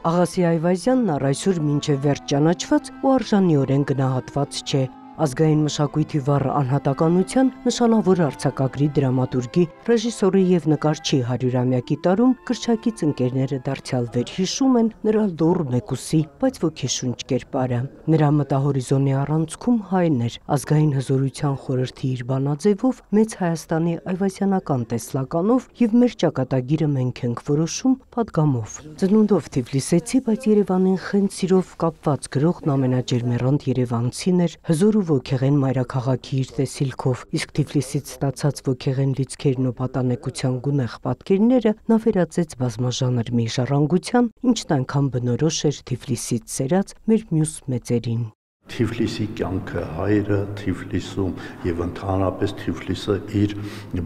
Աղասի Այվազյանն առ այսօր մինչև վերջ ճանաչված ու արժանիորեն գնահատված չէ։ Ազգային մշակույթի վառ անհատականության նշանավոր արձակագրի դրամատուրգի, ռեժիսորի և նկարչի 100-ամյակի տարում գրչակից ընկերները դարձյալ վերհիշում են նրա լուռ մեկուսի, բայց ոգեշունչ կերպարը։ Նրա մտահորիզոնի առանցքում հայն էր, ազգային հզորության խորհրդի իր բանաձևով, մեծ Հայաստանի այվազյանական տեսլականով և մեր ճակատագիրը մենք ենք որոշում պատգամով։ Ծնունդով Թիֆլիսեցի, բայց Երևանին խենթ սիրով կապված գրողն ամենաջերմեռանդ երևանցին էր, հզոր ու ոգեղեն մայրաքաղաքի իր տեսիլքով, իսկ Թիֆլիսից ստացած ոգեղեն լիցքերն ու պատանեկության գունեղ պատկերները նա վերածեց բազմաժանր մի ժառանգության, ինչն այնքան բնորոշ էր Թիֆլիսից սերած մեր մյուս մեծերին։ Թիֆլիսի կյանքը, հայրը Թիֆլիսում եւ ընդհանրապես Թիֆլիսը իր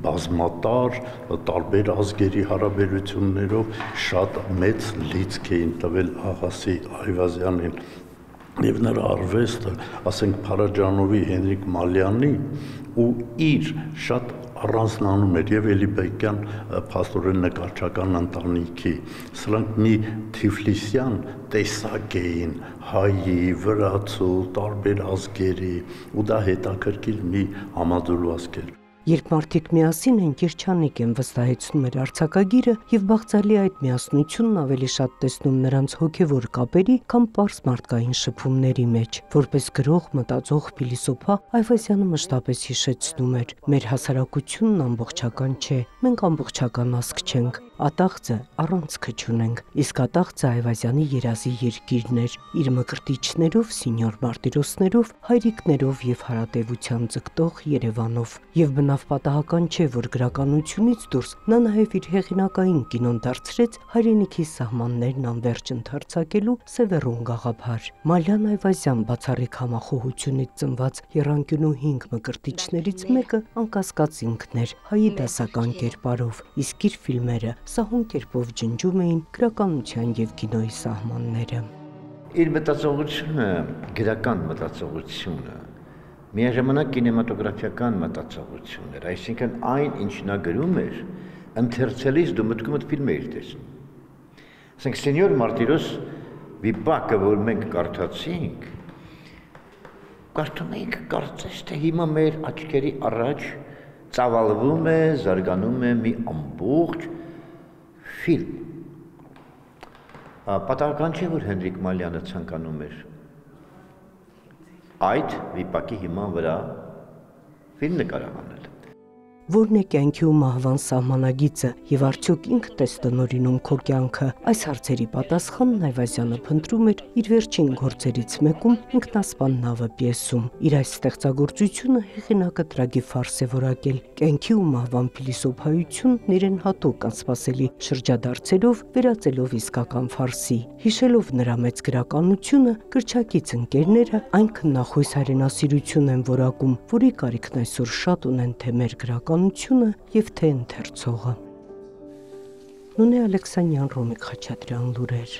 բազմատար տարբեր ազգերի հարաբերություններով շատ մեծ լիցք էին տվել Աղասի Այվազյանին եւ նրա արվեստը, ասենք Փարաջանովի, Հենրիկ Մալյանի ու իր շատ առանձնանում էր եւ Էլիբեկյան փաստորեն նկարչական ընտանիքի, սրանք մի թիֆլիսյան տեսակ էին հայի, վրացու, տարբեր ազգերի ու դա հետաքրքիր մի համաձուլվածք էր։ Երբ մարդիկ միասին են, երջանիկ են, վստահեցնում էր արձակագիրը եւ բաղձալի այդ միասնությունն ավելի շատ տեսնում նրանց հոգեվոր կապերի, քան պարզ մարդկային շփումների մեջ։ Որպես գրող, մտածող, փիլիսոփա, Այվազյանը մշտապես հիշեցնում էր. մեր հասարակությունն ամբողջական չէ, մենք ամբողջական ազգ չենք, ատաղձը առանցքը չունենք, իսկ ատաղձը Այվազյանի երազի երկիրն էր, իր մկրտիչներով, սինյոր մարտիրոսներով, հայրիկներով եւ հարատեվության ձգտող Երևանով։ Եվ բնավ պատահական չէ, որ գրականությունից դուրս նա նաև իր հեղինակային կինոն դարձրեց հայրենիքի սահմաններն անվերջ ընդարձակելու Սևեռուն գաղափար։ Մալյան Այվազյան բացառիկ համախոհությունից ծնված եռանկյունու 5 մկրտիչներից մեկը անկասկած ինքն էր, հայի դասական կերպարով, իսկ իր ֆիլմերը սահուն կերպով ջնջում էին գրականության եւ կինոյի սահմանները։ Իր մտածողությունը, գրական մտածողությունը միաժամանակ կինեմատոգրաֆիական մտածողություն էր, այսինքն այն, ինչ նա գրում էր, ընթերցելիս դու մտքումդ ֆիլմ էիր տեսնում։ Ասենք Սենյոր Մարտիրոս վիպակը, որ մենք կարդացինք, կարդում էինք, կարծես թե հիմա մեր աչքերի առաջ ծավալվում է, զարգանում է մի ամբողջ ֆիլմ։ Պատահական չէ, որ Հենրիկ Մալյանը ցանկանում էր այդ վիպակի հիման վրա ֆիլմ նկարահանել։ Որն է կյանքի ու մահվան սահմանագիծը եւ արդյոք ինքդ ես տնօրինում քո կյանքը, այս հարցերի պատասխանն Այվազյանը փնտրում էր իր վերջին գործերից մեկում Ինքնասպան նավը պիեսում։ Իր այս ստեղծագործությունը հեղինակը տրագի ֆարս է որակել, կյանքի ու մահվան փիլիսոփայությունն իրեն հատուկ անսպասելի շրջադարձերով վերածելով իսկական ֆարսի։ Հիշելով նրա մեծ գրականությունը, գրչակից ընկերները այն քննախույս հայրենասիրություն են որակում, որի կարիքն այսօր շատ ունեն թե մեր գրականությունը եւ թե ընթերցողը։ Նունե Ալեքսանյան, Ռոմիկ Խաչատրյան, լուրեր։